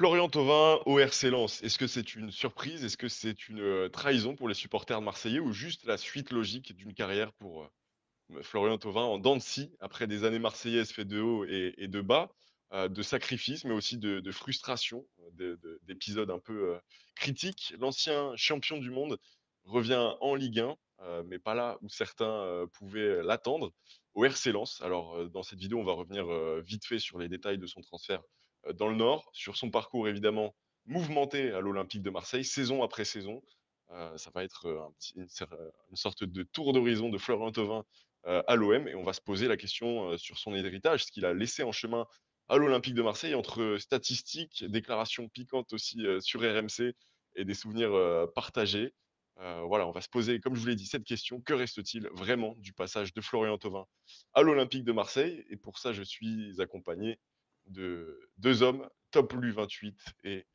Florian Thauvin au RC Lens, est-ce que c'est une surprise? Est-ce que c'est une, trahison pour les supporters marseillais ou juste la suite logique d'une carrière pour, Florian Thauvin en dents de scie après des années marseillaises faites de haut et de bas, de sacrifices, mais aussi de frustration, d'épisodes un peu, critiques. L'ancien champion du monde revient en Ligue 1, mais pas là où certains, pouvaient l'attendre, au RC Lens. Alors, dans cette vidéo, on va revenir, vite fait sur les détails de son transfert, dans le Nord, sur son parcours évidemment mouvementé à l'Olympique de Marseille, saison après saison. Ça va être, un petit une sorte de tour d'horizon de Florian Thauvin à l'OM et on va se poser la question, sur son héritage, ce qu'il a laissé en chemin à l'Olympique de Marseille entre statistiques, déclarations piquantes aussi, sur RMC et des souvenirs, partagés. Voilà, on va se poser, comme je vous l'ai dit, cette question: que reste-t-il vraiment du passage de Florian Thauvin à l'Olympique de Marseille? Et pour ça, je suis accompagné de 2 hommes, Toplu 28 et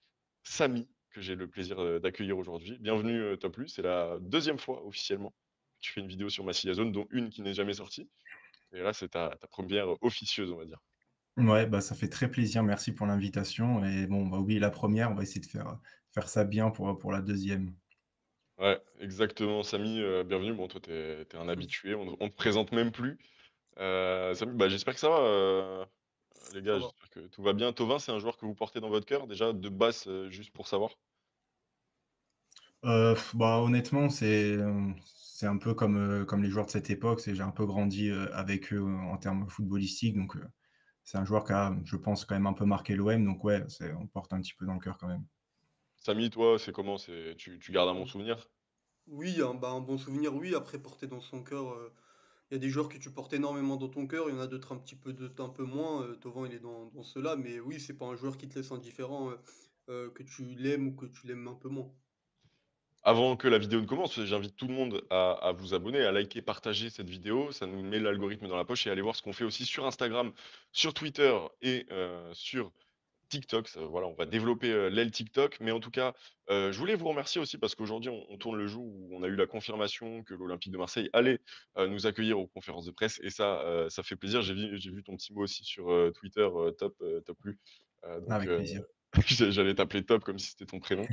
Samy, que j'ai le plaisir, d'accueillir aujourd'hui. Bienvenue, Toplu, c'est la deuxième fois officiellement que tu fais une vidéo sur Massilia Zone, dont une qui n'est jamais sortie. Et là, c'est ta 1re officieuse, on va dire. Ouais, bah, ça fait très plaisir. Merci pour l'invitation et bon, on va oublier la première, on va essayer de faire ça bien pour la deuxième. Ouais, exactement, Samy, bienvenue. Bon, toi, tu es un habitué, on te présente même plus. Samy, bah, j'espère que ça va, les Ça gars, va. j'espère que tout va bien. Thauvin, c'est un joueur que vous portez dans votre cœur, déjà, de base, juste pour savoir? Bah, honnêtement, c'est un peu comme les joueurs de cette époque, j'ai un peu grandi, avec eux en termes footballistiques, donc c'est un joueur qui a, je pense, quand même un peu marqué l'OM, donc ouais, on le porte un petit peu dans le cœur quand même. Samy, toi, c'est comment? C'est tu gardes un bon souvenir? Oui, un bon souvenir, oui. Après, porter dans son cœur, il y a des joueurs que tu portes énormément dans ton cœur, il y en a d'autres un peu moins. Thauvin, il est dans ceux-là, mais oui, c'est pas un joueur qui te laisse indifférent, que tu l'aimes ou que tu l'aimes un peu moins. Avant que la vidéo ne commence, j'invite tout le monde à vous abonner, à liker, partager cette vidéo. Ça nous met l'algorithme dans la poche et aller voir ce qu'on fait aussi sur Instagram, sur Twitter et sur TikTok. Ça, voilà, on va développer, l'aile TikTok. Mais en tout cas, je voulais vous remercier aussi parce qu'aujourd'hui, on tourne le jour où on a eu la confirmation que l'Olympique de Marseille allait, nous accueillir aux conférences de presse et ça fait plaisir. J'ai vu ton petit mot aussi sur, Twitter, Top Lu. Donc Avec plaisir. j'allais t'appeler Top comme si c'était ton prénom.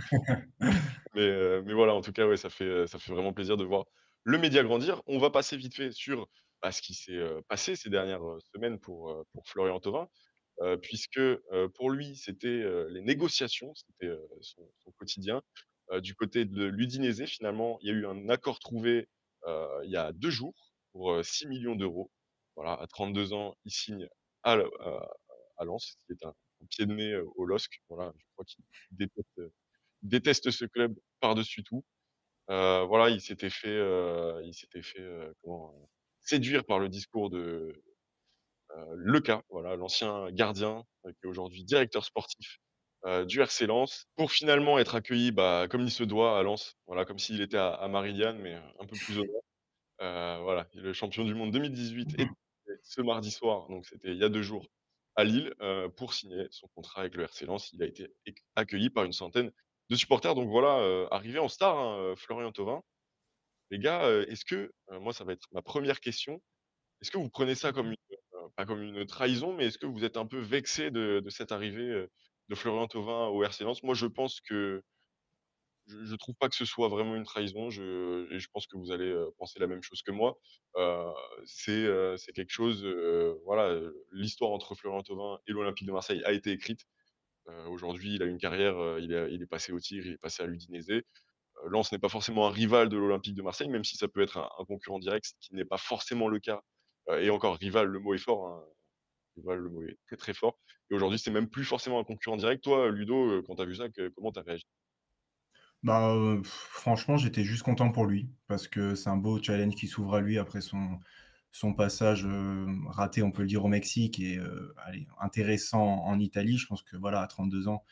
Mais voilà, en tout cas, ouais, ça fait vraiment plaisir de voir le média grandir. On va passer vite fait sur, bah, ce qui s'est, passé ces dernières, semaines pour Florian Thauvin, puisque, pour lui, c'était, les négociations, c'était, son quotidien. Du côté de l'Udinese, finalement, il y a eu un accord trouvé, il y a 2 jours pour, 6 millions d'euros. Voilà, à 32 ans, il signe à Lens, qui est un pied de nez, au LOSC. Voilà, je crois qu'il déteste ce club par-dessus tout. Voilà, il s'était fait, comment, séduire par le discours de, Lecas, voilà, l'ancien gardien, qui est aujourd'hui directeur sportif, du RC Lens, pour finalement être accueilli, bah, comme il se doit à Lens. Voilà, comme s'il était à Marigliane, mais, un peu plus au nord. Voilà, le champion du monde 2018 est ce mardi soir, donc c'était il y a 2 jours, à Lille, pour signer son contrat avec le RC Lens. Il a été accueilli par une centaine de supporters, donc voilà, arrivé en star, hein, Florian Thauvin. Les gars, est-ce que, moi ça va être ma première question, est-ce que vous prenez ça comme Mmh. une, pas comme une trahison, mais est-ce que vous êtes un peu vexés de cette arrivée, de Florian Thauvin au RC Lens? Moi je pense que je trouve pas que ce soit vraiment une trahison, je pense que vous allez, penser la même chose que moi. Heu, c'est quelque chose, voilà, l'histoire entre Florian Thauvin et l'Olympique de Marseille a été écrite. Aujourd'hui, il a une carrière, il est passé au Tigre, il est passé à l'Udinese. Lens n'est pas forcément un rival de l'Olympique de Marseille, même si ça peut être un concurrent direct, ce qui n'est pas forcément le cas. Et encore rival, le mot est fort, hein, rival, le mot est très, très fort. Et aujourd'hui, c'est même plus forcément un concurrent direct. Toi, Ludo, quand tu as vu ça, comment tu as réagi? Bah, franchement, j'étais juste content pour lui parce que c'est un beau challenge qui s'ouvre à lui après son passage, raté, on peut le dire, au Mexique et allez, intéressant en Italie. Je pense que voilà, à 32 ans,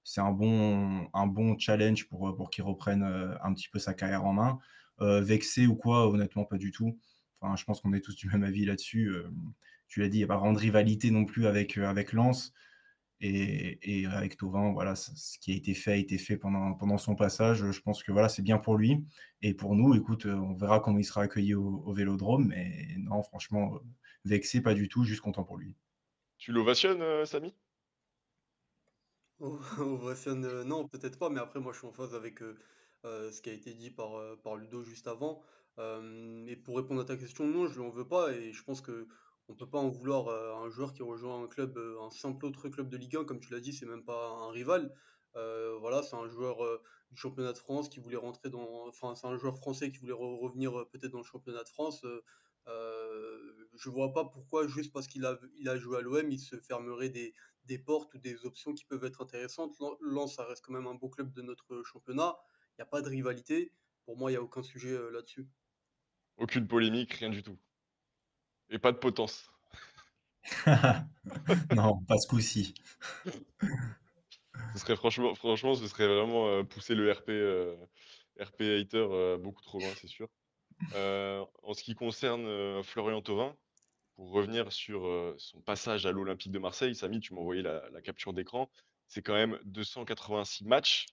c'est un bon challenge pour qu'il reprenne, un petit peu sa carrière en main. Vexé ou quoi? Honnêtement, pas du tout. Enfin, je pense qu'on est tous du même avis là-dessus, tu l'as dit, il y a pas vraiment de rivalité non plus avec Lens et avec Thauvin, voilà, ce qui a été fait pendant son passage. Je pense que voilà, c'est bien pour lui et pour nous, écoute, on verra comment il sera accueilli au Vélodrome, mais non, franchement, vexé, pas du tout, juste content pour lui. Tu l'ovationnes, Samy? Ovation, non, peut-être pas, mais après, moi, je suis en phase avec ce qui a été dit par Ludo juste avant. Et pour répondre à ta question, non, je lui en veux pas, et je pense que on peut pas en vouloir à un joueur qui rejoint un club, un simple autre club de Ligue 1, comme tu l'as dit, c'est même pas un rival. Voilà, c'est un joueur du championnat de France qui voulait rentrer dans. Enfin, c'est un joueur français qui voulait revenir peut-être dans le championnat de France. Je vois pas pourquoi, juste parce qu'il a joué à l'OM, il se fermerait des portes ou des options qui peuvent être intéressantes. Lens, ça reste quand même un beau club de notre championnat. Il n'y a pas de rivalité. Pour moi, il n'y a aucun sujet là-dessus. Aucune polémique, rien du tout. Et pas de potence. Non, pas ce coup-ci. Ce serait franchement, ce serait vraiment, pousser le RP hater, beaucoup trop loin, c'est sûr. En ce qui concerne, Florian Thauvin, pour revenir sur, son passage à l'Olympique de Marseille, Samy, tu m'as envoyé la capture d'écran. C'est quand même 286 matchs.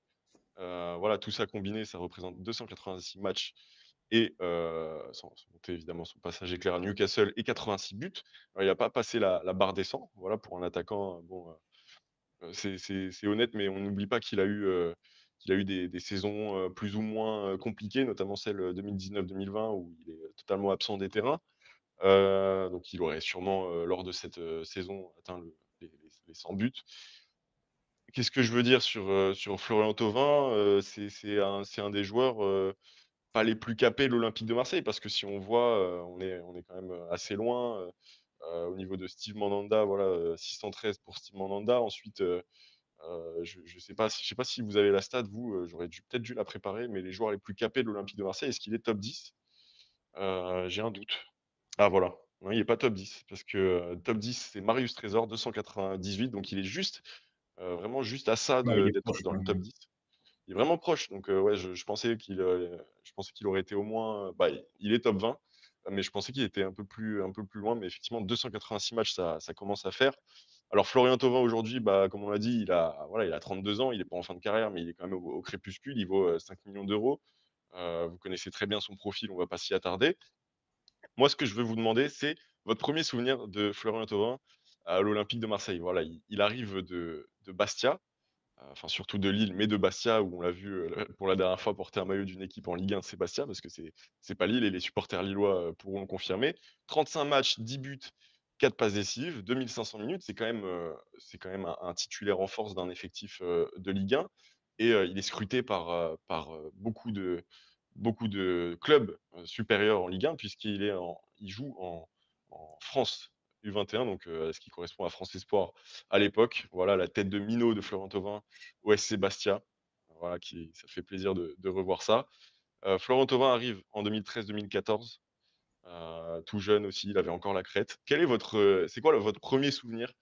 Voilà, tout ça combiné, ça représente 286 matchs et sans compter évidemment son passage éclair à Newcastle et 86 buts. Il n'a pas passé la barre des 100, voilà, pour un attaquant, bon, c'est honnête, mais on n'oublie pas qu'il a eu des saisons, plus ou moins, compliquées, notamment celle, 2019-2020 où il est totalement absent des terrains. Donc il aurait sûrement, lors de cette, saison atteint les 100 buts. Qu'est-ce que je veux dire sur Florian Thauvin? C'est un des joueurs, pas les plus capés de l'Olympique de Marseille, parce que si on voit, on est quand même, assez loin, au niveau de Steve Mandanda, voilà, 613 pour Steve Mandanda. Ensuite, je sais pas si vous avez la stat vous, j'aurais peut-être dû la préparer, mais les joueurs les plus capés de l'Olympique de Marseille, est-ce qu'il est top 10? J'ai un doute. Ah voilà, non, il est pas top 10 parce que, top 10 c'est Marius Trésor, 298, donc il est juste, vraiment juste à ça Ouais, il est d'être proche dans quand le même, top ouais. 10. Il est vraiment proche, donc ouais, je pensais qu'il aurait été au moins, bah, il est top 20, mais je pensais qu'il était un peu plus loin, mais effectivement 286 matchs, ça commence à faire. Alors Florian Thauvin aujourd'hui, bah, comme on l'a dit, il a 32 ans, il est pas en fin de carrière, mais il est quand même au crépuscule, il vaut, 5 millions d'euros. Vous connaissez très bien son profil, on va pas s'y attarder. Moi, ce que je veux vous demander, c'est votre premier souvenir de Florian Thauvin à l'Olympique de Marseille. Voilà, il arrive de Bastia, enfin surtout de Lille, mais de Bastia où on l'a vu, pour la dernière fois porter un maillot d'une équipe en Ligue 1, c'est Bastia parce que c'est pas Lille et les supporters lillois, pourront le confirmer. 35 matchs, 10 buts, 4 passes décisives, 2 500 minutes, c'est quand même un titulaire en force d'un effectif, de Ligue 1 et il est scruté par beaucoup de clubs, supérieurs en Ligue 1 il joue en France U21 donc ce qui correspond à France Espoir à l'époque. Voilà la tête de minot de Florent Thauvin au SC Bastia. Voilà, ça fait plaisir de revoir ça. Florent Thauvin arrive en 2013-2014, tout jeune aussi, il avait encore la crête. C'est quoi votre premier souvenir,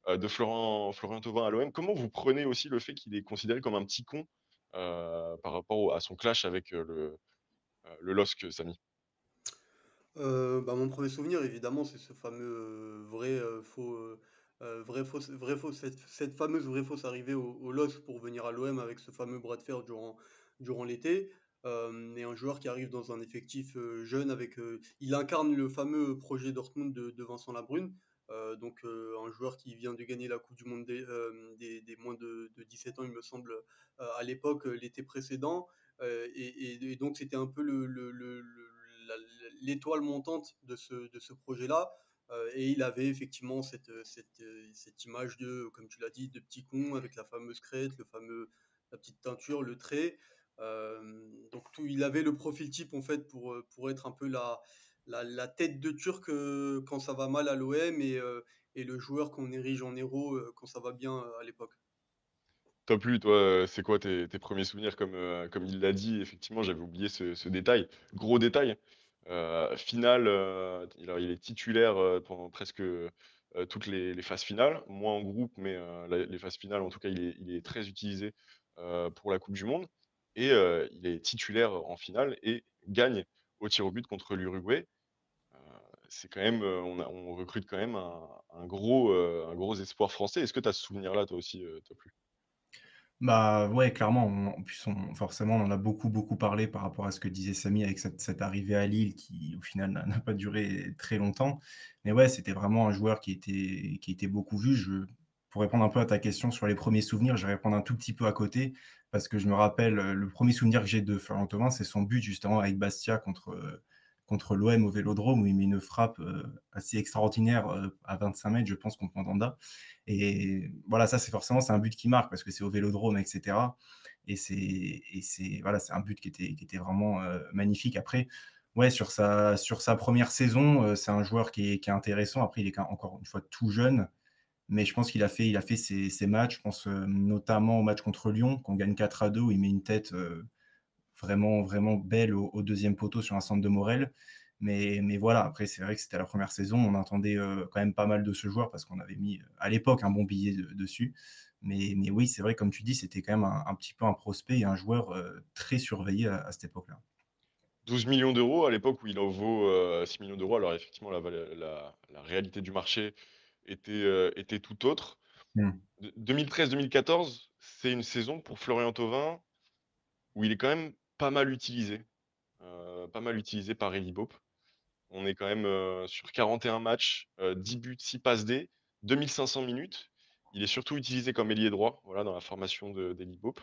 de Florent Thauvin à l'OM? Comment vous prenez aussi le fait qu'il est considéré comme un petit con, par rapport à son clash avec, le LOSC, Samy? Bah, mon premier souvenir évidemment, c'est ce fameux, vrai faux, cette fameuse vraie fausse arrivée au LOSC pour venir à l'OM avec ce fameux bras de fer durant l'été. Et un joueur qui arrive dans un effectif, jeune avec, il incarne le fameux projet Dortmund de Vincent Labrune. Donc, un joueur qui vient de gagner la coupe du monde des moins de 17 ans, il me semble, à l'époque, l'été précédent. Et donc c'était un peu la l'étoile montante de ce projet-là. Et il avait effectivement cette image de, comme tu l'as dit, de petit con avec la fameuse crête, la petite teinture, le trait. Donc il avait le profil type en fait pour être un peu la tête de Turc quand ça va mal à l'OM et le joueur qu'on érige en héros quand ça va bien à l'époque. Top lui, toi, c'est quoi tes premiers souvenirs? Comme il l'a dit, effectivement, j'avais oublié ce détail. Gros détail, finale, il est titulaire, pendant presque, toutes les phases finales, moins en groupe, mais les phases finales, en tout cas, il est très utilisé, pour la coupe du monde et il est titulaire en finale et gagne au tir au but contre l'Uruguay. Heu, c'est quand même, on recrute quand même un gros espoir français. Est-ce que tu as ce souvenir-là, toi aussi, Top lui? Bah, ouais, clairement, en plus, forcément, on en a beaucoup, beaucoup parlé par rapport à ce que disait Samy avec cette arrivée à Lille qui, au final, n'a pas duré très longtemps. Mais ouais, c'était vraiment un joueur qui était beaucoup vu. pour répondre un peu à ta question sur les premiers souvenirs, je vais répondre un tout petit peu à côté parce que je me rappelle, le premier souvenir que j'ai de Florian Thauvin, c'est son but justement avec Bastia contre l'OM au Vélodrome où il met une frappe, assez extraordinaire, à 25 mètres, je pense, contre Mandanda et voilà, ça, c'est un but qui marque parce que c'est au Vélodrome et cetera et c'est voilà, c'est un but qui était vraiment, magnifique. Après, ouais, sur sa première saison, c'est un joueur qui est intéressant. Après, il est encore une fois tout jeune, mais je pense qu'il a fait ses matchs. Je pense, notamment au match contre Lyon, qu'on gagne 4-2 où il met une tête, vraiment, vraiment belle au 2e poteau sur un centre de Morel. Mais voilà, après, c'est vrai que c'était la première saison. On entendait, quand même pas mal de ce joueur parce qu'on avait mis, à l'époque, un bon billet dessus. Mais oui, c'est vrai, comme tu dis, c'était quand même un petit peu un prospect et un joueur, très surveillé à cette époque-là. 12 millions d'euros à l'époque où il en vaut 6 millions d'euros. Alors effectivement, la réalité du marché était tout autre. Mmh. 2013-2014, c'est une saison pour Florian Thauvin où il est quand même pas mal utilisé par Elie Bopp. On est quand même sur 41 matchs, 10 buts, 6 passes D, 2500 minutes. Il est surtout utilisé comme ailier droit, voilà, dans la formation d'Elie Bopp.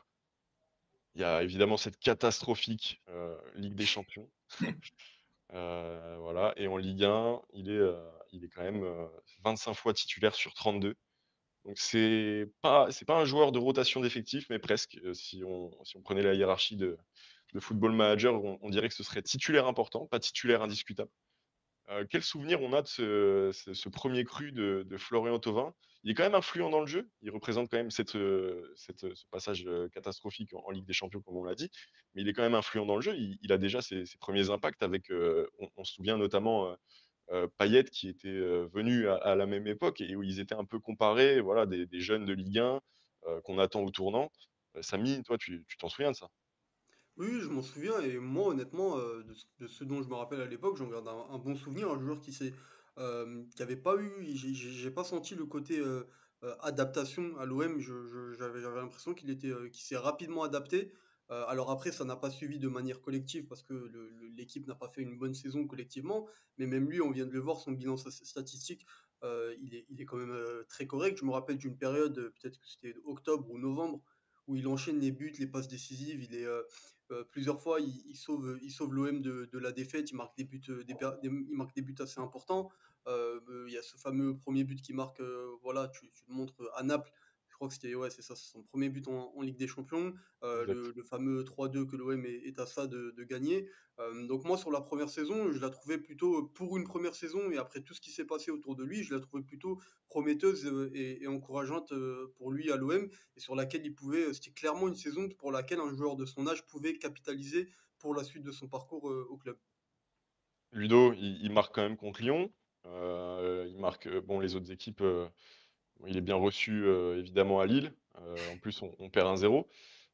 Il y a évidemment cette catastrophique Ligue des Champions. Voilà, et en Ligue 1, il est quand même 25 fois titulaire sur 32. Donc c'est pas un joueur de rotation d'effectifs, mais presque. Si on prenait la hiérarchie de Football Manager, on dirait que ce serait titulaire important, pas titulaire indiscutable. Quel souvenir on a de ce 1er cru de Florian Thauvin? Il est quand même influent dans le jeu. Il représente quand même ce passage, catastrophique en Ligue des Champions, comme on l'a dit, mais il est quand même influent dans le jeu. Il a déjà ses premiers impacts avec, on se souvient notamment, Payet qui était, venu à la même époque et où ils étaient un peu comparés, voilà, des jeunes de Ligue 1, qu'on attend au tournant. Samy, toi, tu t'en souviens de ça? Oui, oui, je m'en souviens et moi honnêtement, de ce dont je me rappelle à l'époque, j'en garde un bon souvenir, un joueur qui avait pas eu j'ai pas senti le côté, adaptation à l'OM. J'avais l'impression qu'il s'est rapidement adapté. Alors après ça n'a pas suivi de manière collective parce que l'équipe n'a pas fait une bonne saison collectivement, mais même lui, on vient de le voir, son bilan statistique, il est quand même, très correct. Je me rappelle d'une période, peut-être que c'était octobre ou novembre, où il enchaîne les buts, les passes décisives, plusieurs fois, il sauve l'OM de la défaite, il marque des buts, il marque des buts assez importants. Il y a ce fameux premier but qui marque, voilà, tu le montres à Naples. Je crois que c'était, ouais, c'est ça, c'est son premier but en Ligue des Champions. Exact. Le fameux 3-2 que l'OM est à ça de gagner. Donc moi, sur la première saison, je la trouvais plutôt, pour une première saison et après tout ce qui s'est passé autour de lui, je la trouvais plutôt prometteuse et encourageante pour lui à l'OM et sur laquelle c'était clairement une saison pour laquelle un joueur de son âge pouvait capitaliser pour la suite de son parcours au club. Ludo, il marque quand même contre Lyon. Il marque, bon, les autres équipes, bon, il est bien reçu, évidemment à Lille. En plus, on perd 1-0.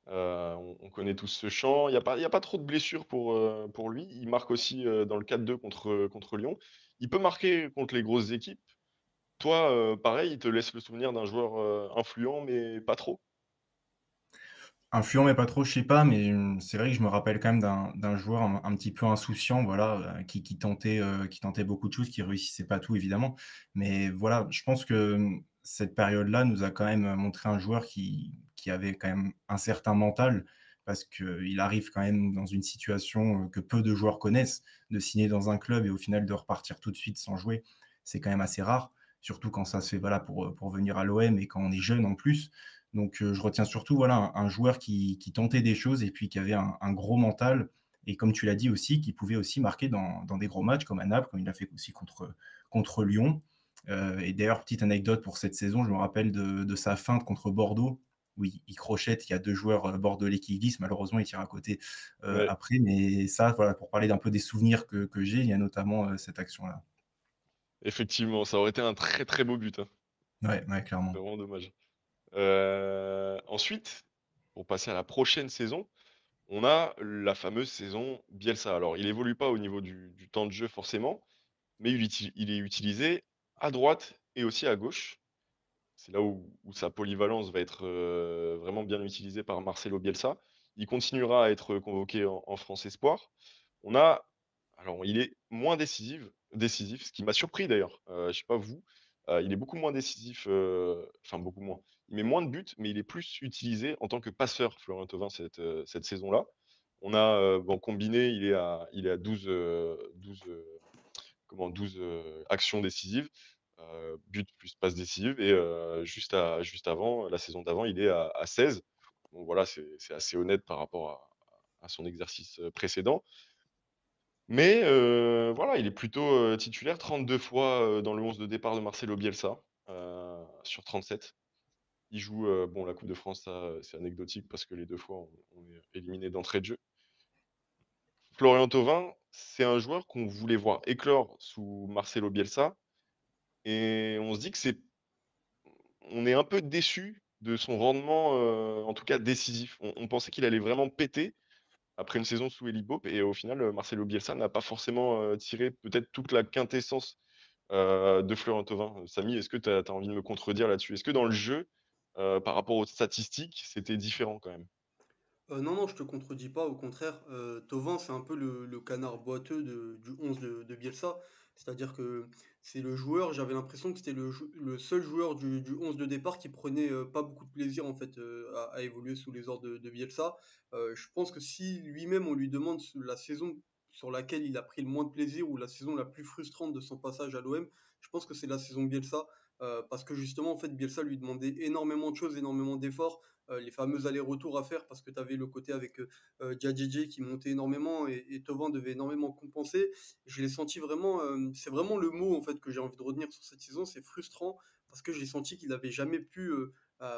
On connaît tous ce chant. Il y a pas trop de blessures pour lui. Il marque aussi, dans le 4-2 contre Lyon. Il peut marquer contre les grosses équipes. Toi, pareil, il te laisse le souvenir d'un joueur, influent, mais pas trop? Influent mais pas trop, je sais pas, mais c'est vrai que je me rappelle quand même d'un joueur un petit peu insouciant, voilà, qui tentait beaucoup de choses, qui réussissait pas tout évidemment. Mais voilà, je pense que, cette période-là nous a quand même, montré un joueur qui avait quand même un certain mental, parce qu'il arrive quand même dans une situation, que peu de joueurs connaissent, de signer dans un club et au final de repartir tout de suite sans jouer. C'est quand même assez rare, surtout quand ça se fait, voilà, pour venir à l'OM et quand on est jeune en plus. Donc, je retiens surtout voilà, un joueur qui tentait des choses et puis qui avait un gros mental et comme tu l'as dit aussi, qui pouvait aussi marquer dans des gros matchs comme à Naples, comme il l'a fait aussi contre Lyon. Et d'ailleurs, petite anecdote pour cette saison, je me rappelle de sa feinte contre Bordeaux, où il crochette, il y a 2 joueurs, bordelais qui glissent. Malheureusement, il tire à côté, Ouais, après. Mais ça, voilà, pour parler d'un peu des souvenirs que j'ai, il y a notamment, cette action-là. effectivement, ça aurait été un très, très beau but, hein. Ouais, ouais, C'est clairement. vraiment dommage. Ensuite, pour passer à la prochaine saison, on a la fameuse saison Bielsa. Alors, il évolue pas au niveau du temps de jeu forcément, mais il est utilisé à droite et aussi à gauche. C'est là où sa polyvalence va être, vraiment bien utilisée par Marcelo Bielsa. Il continuera à être convoqué en France espoir. On a Alors il est moins décisif, ce qui m'a surpris d'ailleurs, je sais pas vous, Il est beaucoup moins décisif, enfin beaucoup moins. Il met moins de buts, mais il est plus utilisé en tant que passeur, Florian Thauvin, cette saison-là. On a, en combiné, il est à 12, comment 12, actions décisives, buts plus passes décisives et juste avant, la saison d'avant, il est à 16. Donc voilà, c'est assez honnête par rapport à son exercice, précédent. Mais voilà, il est plutôt, titulaire 32 fois, dans le 11 de départ de Marcelo Bielsa, sur 37. Il joue, bon la coupe de France, ça, c'est anecdotique parce que les 2 fois on est éliminé d'entrée de jeu. Florian Thauvin, c'est un joueur qu'on voulait voir éclore sous Marcelo Bielsa et on se dit que on est un peu déçu de son rendement, en tout cas décisif. On pensait qu'il allait vraiment péter après une saison sous Eli Pope et au final, Marcelo Bielsa n'a pas forcément, tiré peut-être toute la quintessence, de Florian Thauvin. Samy, est-ce que tu as envie de me contredire là-dessus? Est-ce que dans le jeu, par rapport aux statistiques, c'était différent quand même? Non, non, je te contredis pas, au contraire, Thauvin, c'est un peu le canard boiteux du 11 de Bielsa. C'est-à-dire que c'est le joueur, j'avais l'impression que c'était le seul joueur du 11 de départ qui prenait pas beaucoup de plaisir en fait à évoluer sous les ordres de Bielsa. Je pense que si lui-même on lui demande la saison sur laquelle il a pris le moins de plaisir ou la saison la plus frustrante de son passage à l'OM, je pense que c'est la saison Bielsa. Parce que justement, en fait, Bielsa lui demandait énormément de choses, énormément d'efforts, les fameux allers-retours à faire parce que tu avais le côté avec Djadjedje qui montait énormément et Thauvin devait énormément compenser. Je l'ai senti vraiment, c'est vraiment le mot en fait que j'ai envie de retenir sur cette saison, c'est frustrant parce que j'ai senti qu'il n'avait jamais pu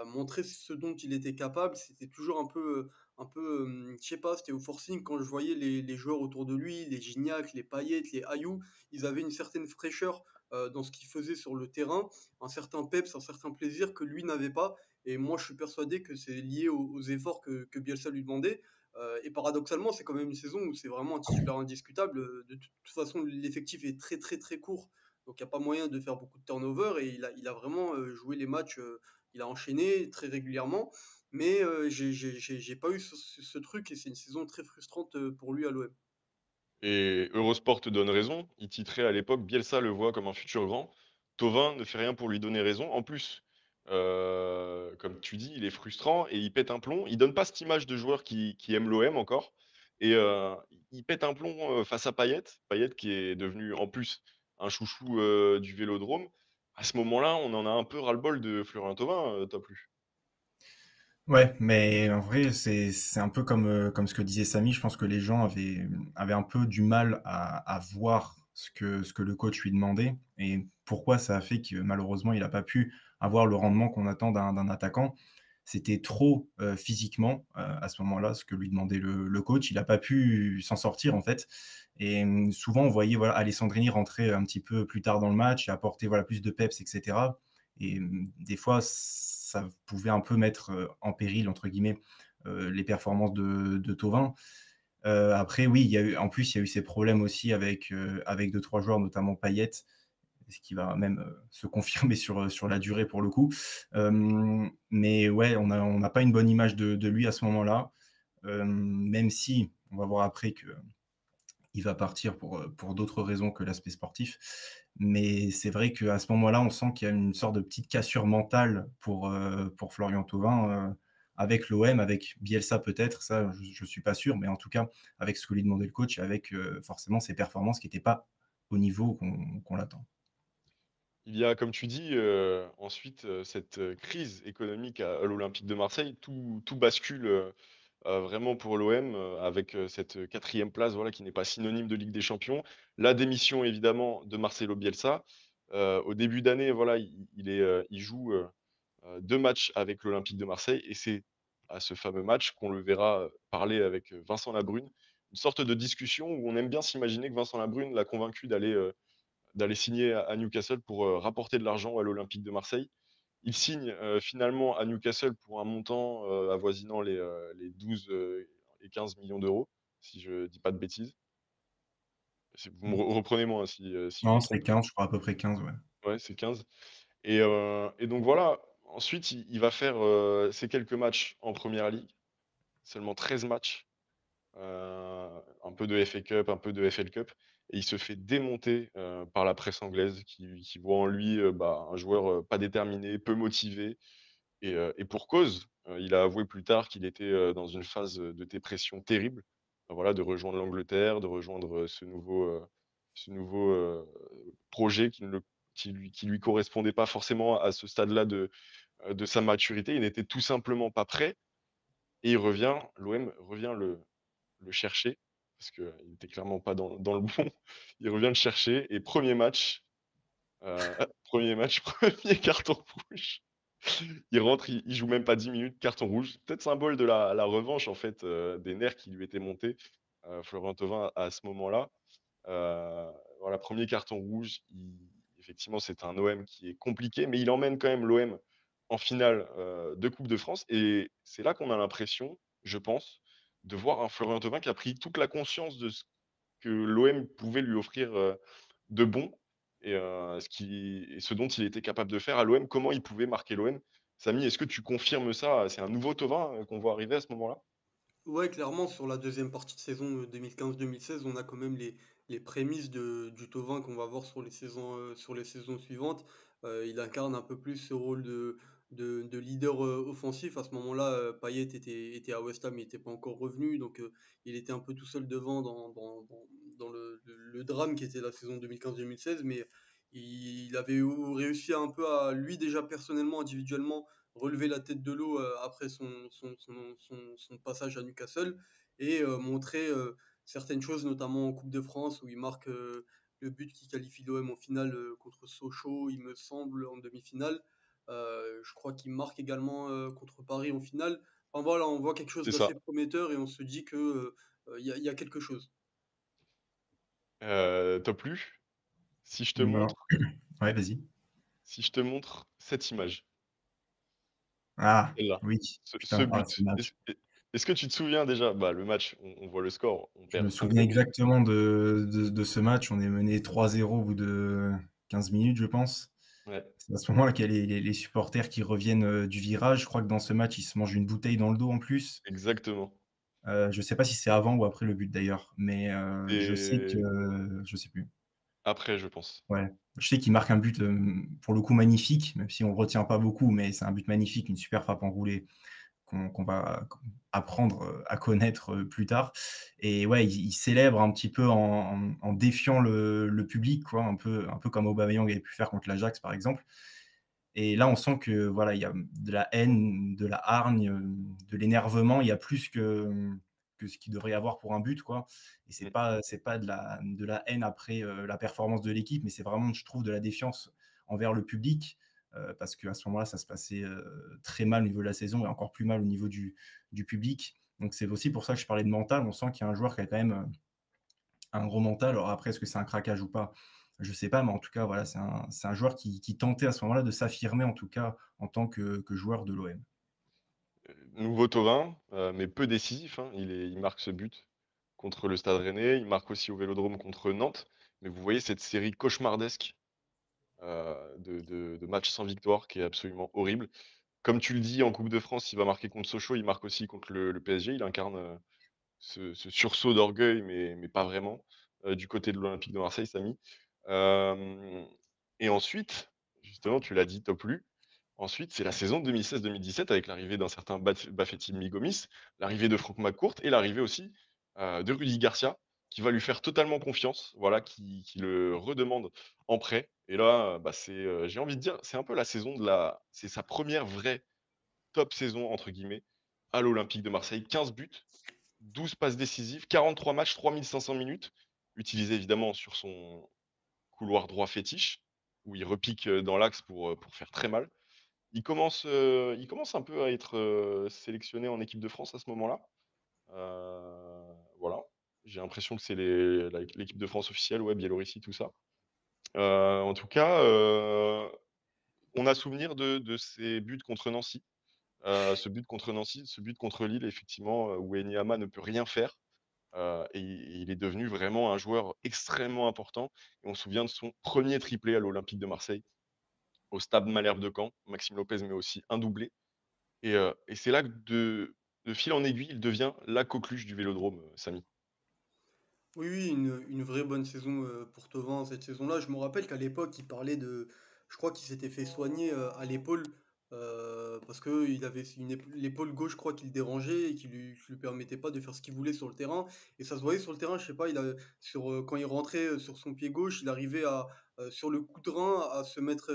montrer ce dont il était capable. C'était toujours je sais pas, c'était au forcing quand je voyais les joueurs autour de lui, les Gignac, les Payet, les Ayou, ils avaient une certaine fraîcheur dans ce qu'ils faisaient sur le terrain, un certain peps, un certain plaisir que lui n'avait pas. Et moi, je suis persuadé que c'est lié aux efforts que Bielsa lui demandait. Et paradoxalement, c'est quand même une saison où c'est vraiment un titulaire indiscutable. De toute façon, l'effectif est très très très court, donc il n'y a pas moyen de faire beaucoup de turnover. Et il a vraiment joué les matchs, il a enchaîné très régulièrement. Mais j'ai pas eu ce truc et c'est une saison très frustrante pour lui à l'OM. Et Eurosport te donne raison. Il titrait à l'époque: «Bielsa le voit comme un futur grand. Thauvin ne fait rien pour lui donner raison». En plus, comme tu dis, il est frustrant et il pète un plomb. Il donne pas cette image de joueur qui aime l'OM encore et il pète un plomb, face à Payet. Payet qui est devenu en plus un chouchou, du Vélodrome. À ce moment-là, on en a un peu ras-le-bol de Florian Thauvin, tu plus? Ouais, mais en vrai, c'est un peu comme ce que disait Samy. Je pense que les gens avaient un peu du mal à voir ce que le coach lui demandait et pourquoi ça a fait que malheureusement, il n'a pas pu avoir le rendement qu'on attend d'un attaquant. C'était trop, physiquement, à ce moment-là, ce que lui demandait le coach. Il n'a pas pu s'en sortir, en fait et souvent, on voyait, voilà, Alessandrini rentrer un petit peu plus tard dans le match et apporter, voilà, plus de peps et cetera et des fois, ça pouvait un peu mettre, en «péril» entre guillemets, les performances de Thauvin. Après oui, il y a eu en plus, il y a eu ces problèmes aussi avec 2-3 joueurs, notamment Payet, ce qui va même, se confirmer sur la durée pour le coup. Mais ouais, on n'a pas une bonne image de lui à ce moment-là, même si on va voir après que il va partir pour d'autres raisons que l'aspect sportif. Mais c'est vrai qu'à ce moment-là, on sent qu'il y a une sorte de petite cassure mentale pour Florian Thauvin, avec l'OM, avec Bielsa peut-être, ça je ne suis pas sûr, mais en tout cas avec ce que lui demandait le coach et avec, forcément ses performances qui n'étaient pas au niveau qu'on l'attend. Il y a, comme tu dis, ensuite, cette, crise économique à l'Olympique de Marseille. Tout bascule, vraiment pour l'OM, avec, cette, 4e place, voilà, qui n'est pas synonyme de Ligue des Champions. La démission évidemment de Marcelo Bielsa. Au début d'année, voilà, il joue, 2 matchs avec l'Olympique de Marseille et c'est à ce fameux match qu'on le verra, parler avec, Vincent Labrune. Une sorte de discussion où on aime bien s'imaginer que Vincent Labrune l'a convaincu d'aller signer à Newcastle pour, rapporter de l'argent à l'Olympique de Marseille. Il signe, finalement à Newcastle pour un montant, avoisinant les 12, et 15 millions d'euros, si je dis pas de bêtises. Si vous me reprenez-moi, hein, si je Non, me c'est trompe. 15, je crois à peu près 15, ouais. Ouais, c'est 15 et donc voilà, ensuite il va faire, ces quelques matchs en Première Ligue, seulement 13 matchs, un peu de FA Cup, un peu de FL Cup et il se fait démonter, par la presse anglaise qui voit en lui, un joueur, pas déterminé, peu motivé et pour cause. Il a avoué plus tard qu'il était, dans une phase, de dépression terrible. Voilà, de rejoindre l'Angleterre, de rejoindre, ce nouveau projet qui lui correspondait pas forcément à ce stade-là de sa maturité. Il n'était tout simplement pas prêt et l'OM revient le chercher parce qu'il était clairement pas dans le bon. Il revient le chercher et heu, 1er match, 1er carton rouge. Il rentre, il joue même pas 10 minutes, carton rouge. Peut-être symbole de la revanche en fait, des nerfs qui lui étaient montés, Florent Thauvin à ce moment-là. Voilà, 1er carton rouge, effectivement, c'est un OM qui est compliqué, mais il emmène quand même l'OM en finale, de coupe de France et c'est là qu'on a l'impression, je pense, de voir un Florent Thauvin qui a pris toute la conscience de ce que l'OM pouvait lui offrir, de bon et ce dont il était capable de faire à l'OM, comment il pouvait marquer l'OM. Samy, est-ce que tu confirmes ça? C'est un nouveau Thauvin, qu'on voit arriver à ce moment-là? Ouais, clairement, sur la deuxième partie de saison 2015-2016, on a quand même les prémices du Thauvin qu'on va voir sur les saisons suivantes. Il incarne un peu plus ce rôle de leader offensif. À ce moment-là, Payet était à West Ham, il n'était pas encore revenu, donc il était un peu tout seul devant dans le drame qui était la saison 2015-2016, mais il avait réussi un peu à, lui déjà personnellement, individuellement, relever la tête de l'eau après son passage à Newcastle et montrer certaines choses, notamment en Coupe de France où il marque le but qui qualifie l'OM en finale contre Sochaux, il me semble, en demi-finale. Je crois qu'il marque également contre Paris en finale. Enfin voilà, on voit quelque chose C'est ça. d'assez prometteur et on se dit que y a quelque chose. Top lu. Si je te Non. montre Ouais, vas-y. si je te montre cette image, Ah, celle-là, oui, ce putain, ah, ce but, match. est-ce que tu te souviens déjà? Le match, on voit le score, on Je me perd souviens 5-0. exactement de ce match. On est mené 3-0 au bout de 15 minutes, je pense. Ouais, C'est à ce moment-là qu'il y a les supporters qui reviennent du virage. Je crois que dans ce match, ils se mangent une bouteille dans le dos en plus. exactement Je sais pas si c'est avant ou après le but d'ailleurs, mais je sais que et je sais plus. après, je pense. Ouais, je sais qu'il marque un but, pour le coup magnifique, même si on le retient pas beaucoup, mais c'est un but magnifique, une super frappe enroulée qu'on va apprendre, à connaître, plus tard et ouais, il célèbre un petit peu en défiant le public quoi, un peu comme Aubameyang avait pu faire contre l'Ajax par exemple et là on sent que voilà, il y a de la haine, de la hargne, de l'énervement, il y a plus que ce qu'il devrait y avoir pour un but quoi et c'est Mmh. pas c'est pas de la haine après, la performance de l'équipe, mais c'est vraiment je trouve de la défiance envers le public parce qu'à ce moment-là, ça se passait très mal au niveau de la saison et encore plus mal au niveau du public. Donc c'est aussi pour ça que je parlais de mental. On sent qu'il y a un joueur qui a quand même un gros mental. Alors après, est-ce que c'est un craquage ou pas? Je sais pas, mais en tout cas, voilà, c'est un joueur qui tentait à ce moment-là de s'affirmer, en tout cas, en tant que joueur de l'OM. Nouveau Thauvin, mais peu décisif, hein. Il marque ce but contre le Stade Rennais, il marque aussi au Vélodrome contre Nantes, mais vous voyez cette série cauchemardesque, de matchs sans victoire qui est absolument horrible. Comme tu le dis, en Coupe de France, il va marquer contre Sochaux, il marque aussi contre le PSG. Il incarne, ce sursaut d'orgueil, mais pas vraiment, du côté de l'Olympique de Marseille, Samy. Hem et ensuite, justement, tu l'as dit, top lu. Ensuite, c'est la saison 2016-2017 avec l'arrivée d'un certain Bafétimbi Gomis, l'arrivée de Franck McCourt et l'arrivée aussi, de Rudy Garcia qui va lui faire totalement confiance, voilà, qui le redemande en prêt et là, j'ai envie de dire, c'est un peu la saison c'est sa première vraie «top saison» entre guillemets à l'Olympique de Marseille. 15 buts, 12 passes décisives, 43 matchs, 3 500 minutes, utilisées évidemment sur son couloir droit fétiche, où il repique, dans l'axe pour faire très mal. Il commence un peu à être, sélectionné en équipe de France à ce moment-là. Voilà, j'ai l'impression que c'est l'équipe de France officielle, ouais, Biélorussie, tout ça. En tout cas, on a souvenir de ses buts contre Nancy. Ce but contre Nancy, ce but contre Lille, effectivement, où Enyama ne peut rien faire. Et il est devenu vraiment un joueur extrêmement important et on se souvient de son premier triplé à l'Olympique de Marseille, au Stade Malherbe de Caen. Maxime Lopez met aussi un doublé et c'est là que de fil en aiguille, il devient la coqueluche du Vélodrome, Samy. Oui, oui, une vraie bonne saison, pour Thauvin cette saison-là. Je me rappelle qu'à l'époque, il parlait de je crois qu'il s'était fait soigner, à l'épaule, parce qu'il avait une l'épaule gauche, je crois, qui le dérangeait et qui lui permettait pas de faire ce qu'il voulait sur le terrain et ça se voyait sur le terrain, je sais pas, quand il rentrait, sur son pied gauche, il arrivait sur le coup de rein, à se mettre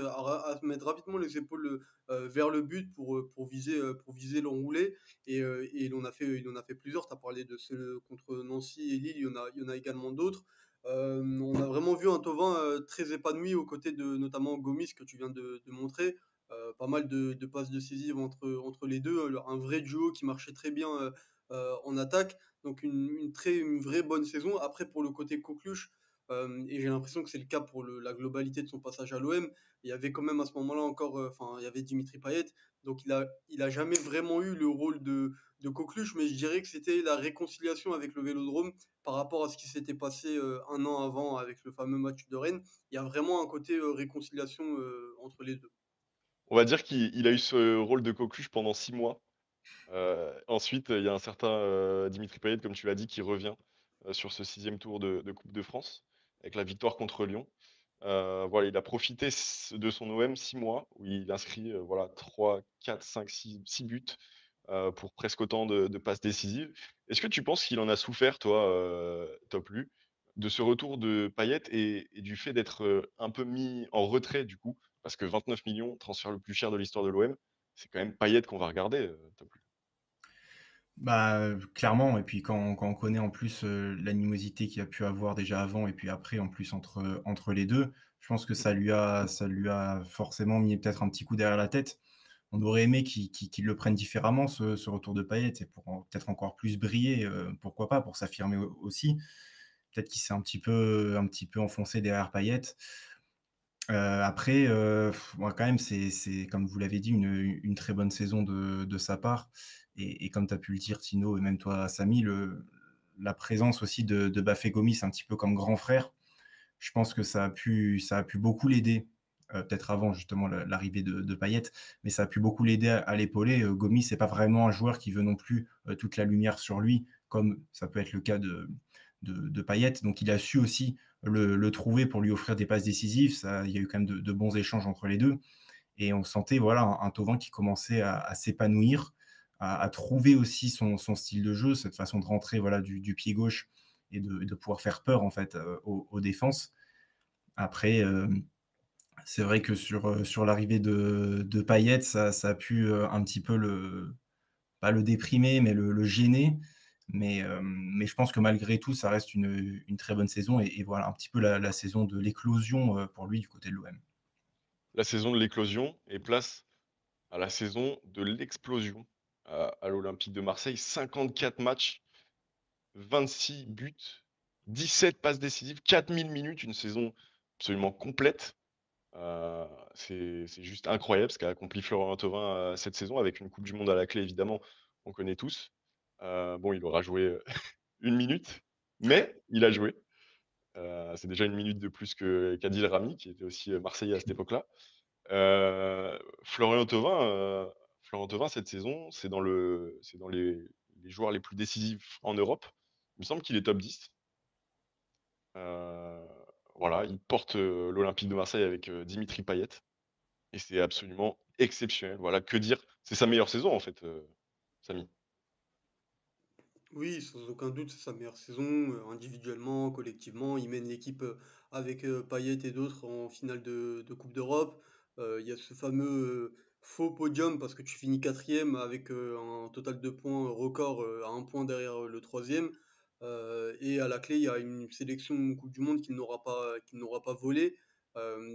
rapidement les épaules, vers le but pour viser l'enroulé et il en a fait plusieurs. Tu as parlé de ceux contre Nancy et Lille, il y en a également d'autres. On a vraiment vu un Thauvin très épanoui aux côtés de notamment Gomis que tu viens de montrer. Pas mal de passes décisives entre les deux, un vrai duo qui marchait très bien en attaque. Donc une vraie bonne saison. Après, pour le côté coqueluche, et j'ai l'impression que c'est le cas pour la globalité de son passage à l'OM, il y avait quand même à ce moment-là encore, enfin, il y avait Dimitri Payet, donc il a jamais vraiment eu le rôle de coqueluche, mais je dirais que c'était la réconciliation avec le Vélodrome par rapport à ce qui s'était passé un an avant avec le fameux match de Rennes. Il y a vraiment un côté réconciliation entre les deux. On va dire qu'il a eu ce rôle de coqueluche pendant 6 mois. Ensuite, il y a un certain, Dimitri Payet, comme tu l'as dit, qui revient, sur ce 6e tour de coupe de France, avec la victoire contre Lyon. Voilà, il a profité de son OM 6 mois où il inscrit, voilà 3, 4, 5, 6 buts, pour presque autant de passes décisives. Est-ce que tu penses qu'il en a souffert toi, Top Lu, de ce retour de Payet et du fait d'être, un peu mis en retrait du coup? Parce que 29 millions, transfert le plus cher de l'histoire de l'OM, c'est quand même Payet qu'on va regarder, Top Lu. Bah, clairement et puis quand on connaît en plus, l'animosité qu'il y a pu avoir déjà avant et puis après en plus entre les 2, je pense que ça lui a forcément mis peut-être un petit coup derrière la tête. On aurait aimé qu'il le prenne différemment ce retour de Payet et pour peut-être encore plus briller, pourquoi pas, pour s'affirmer aussi. Peut-être qu'il s'est un petit peu enfoncé derrière Payet. Après, moi quand même c'est comme vous l'avez dit une très bonne saison de sa part et comme tu as pu le dire Tino et même toi Samy, la présence aussi de Bafé Gomis un petit peu comme grand frère, je pense que ça a pu beaucoup l'aider, peut-être avant justement l'arrivée de Payet, mais ça a pu beaucoup l'aider à l'épauler. Gomis, c'est pas vraiment un joueur qui veut non plus toute la lumière sur lui, comme ça peut être le cas de Payet. Donc il a su aussi le trouver pour lui offrir des passes décisives. Ça, il y a eu quand même de bons échanges entre les deux. Et on sentait voilà, un Thauvin qui commençait à s'épanouir, à trouver aussi son style de jeu, cette façon de rentrer voilà, du pied gauche et de pouvoir faire peur en fait, aux défenses. Après, c'est vrai que sur l'arrivée de Payet, ça a pu un petit peu pas le déprimer, mais le gêner. Mais je pense que malgré tout, ça reste une très bonne saison et voilà un petit peu la saison de l'éclosion pour lui du côté de l'OM. La saison de l'éclosion et place à la saison de l'explosion à l'Olympique de Marseille. 54 matchs, 26 buts, 17 passes décisives, 4000 minutes, une saison absolument complète. Heu, c'est juste incroyable ce qu'a accompli Florent Thauvin, cette saison avec une coupe du monde à la clé évidemment, on connaît tous. Bon, il aura joué, 1 minute, mais il a joué. C'est déjà 1 minute de plus que qu'Adil Rami qui était aussi, marseillais à cette époque-là. Florian Thauvin, Florent Thauvin cette saison, c'est dans les joueurs les plus décisifs en Europe. Il me semble qu'il est top 10. Heu, voilà, il porte, l'Olympique de Marseille avec, Dimitri Payet et c'est absolument exceptionnel. Voilà, que dire? C'est sa meilleure saison en fait, Samy. Oui, sans aucun doute, c'est sa meilleure saison, individuellement, collectivement. Il mène l'équipe, avec, Payet et d'autres en finale de coupe d'Europe. Il y a ce fameux, faux podium parce que tu finis quatrième avec, un total de points record, à un point derrière, le troisième. Et à la clé, il y a une sélection coupe du monde qu'il n'aura pas volée.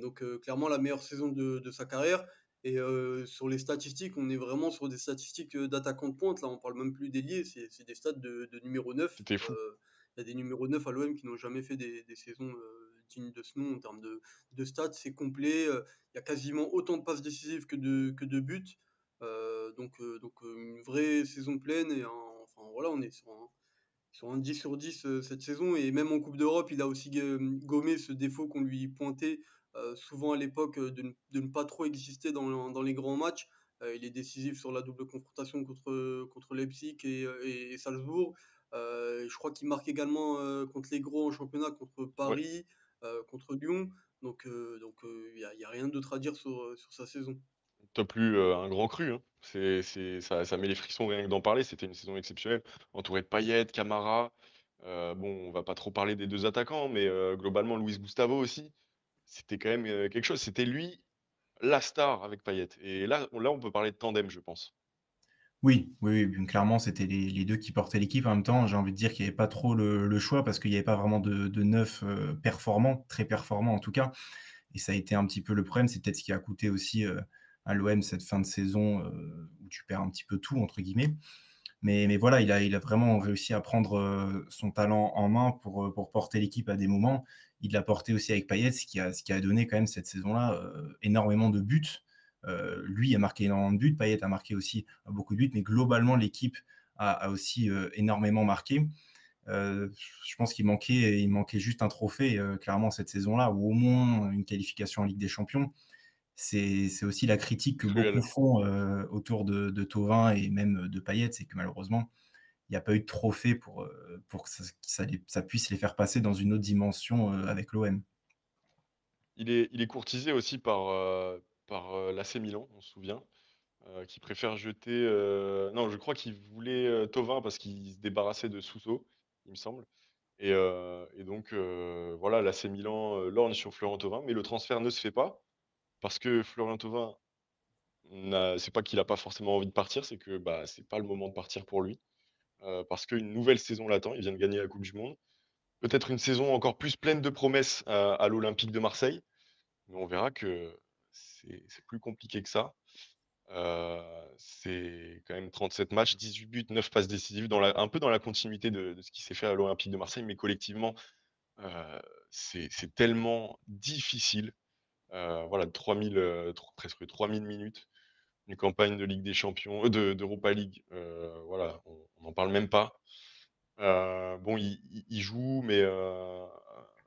Donc, clairement la meilleure saison de sa carrière. Et sur les statistiques, on est vraiment sur des statistiques, d'attaquant de pointe. Là, on parle même plus d'ailier, c'est des stats de numéro 9. C'était fou. Il y a des numéros 9 à l'OM qui n'ont jamais fait des saisons, dignes de ce nom en termes de stats. C'est complet, il y a quasiment autant de passes décisives que de buts. Une vraie saison pleine et enfin voilà, on est sur un 10 sur 10, cette saison et même en coupe d'Europe, il a aussi gommé ce défaut qu'on lui pointait, souvent à l'époque, de ne pas trop exister dans les grands matchs. Il est décisif sur la double confrontation contre Leipzig et Salzbourg. Je crois qu'il marque également, contre les gros en championnat, contre Ouais. Paris, contre Lyon. Il y a rien d'autre à dire sur sa saison. Toi plus, un grand cru, hein. Ça met les frissons rien que d'en parler. C'était une saison exceptionnelle, entouré de Payet, Camara, bon, on va pas trop parler des 2 attaquants, mais globalement Luis Gustavo aussi. C'était quand même, quelque chose. C'était lui, la star avec Payet et là, on peut parler de tandem, je pense. Oui, oui, oui, bien clairement, c'était les 2 qui portaient l'équipe. En même temps, j'ai envie de dire qu'il y avait pas trop le choix parce qu'il y avait pas vraiment de neuf, performant, très performant en tout cas, et ça a été un petit peu le problème. C'est peut-être ce qui a coûté aussi, à l'OM cette fin de saison, où tu perds un petit peu «tout» entre guillemets. Mais voilà, il a vraiment réussi à prendre, son talent en main pour porter l'équipe à des moments. Il l'a porté aussi avec Payet, ce qui a donné quand même cette saison-là, énormément de buts. Lui a marqué énormément de buts, Payet a marqué aussi beaucoup de buts, mais globalement l'équipe a aussi, énormément marqué. Je pense qu'il manquait juste un trophée, clairement cette saison-là, ou au moins une qualification en Ligue des Champions. C'est aussi la critique que beaucoup Cruel. font, autour de Thauvin et même de Payet, c'est que malheureusement, il y a pas eu de trophée pour que ça puisse les faire passer dans une autre dimension, avec l'OM. Il est courtisé aussi par l'AC Milan, on se souvient, qui préfère jeter, non, je crois qu'il voulait, Thauvin parce qu'il se débarrassait de Sousso, il me semble et donc voilà, l'AC Milan, lorgne sur Florent Thauvin, mais le transfert ne se fait pas parce que Florent Thauvin c'est pas qu'il a pas forcément envie de partir, c'est que, bah, c'est pas le moment de partir pour lui, parce qu'une nouvelle saison l'attend. Il vient de gagner la coupe du monde. Peut-être une saison encore plus pleine de promesses à l'Olympique de Marseille, mais on verra que c'est plus compliqué que ça. Heu, c'est quand même 37 matchs, 18 buts, 9 passes décisives un peu dans la continuité de ce qui s'est fait à l'Olympique de Marseille, mais collectivement, heu, c'est tellement difficile. Voilà 3000, presque 3000 minutes, une campagne de Ligue des Champions, d'Europa League, voilà, on n'en parle même pas. Bon, il joue, mais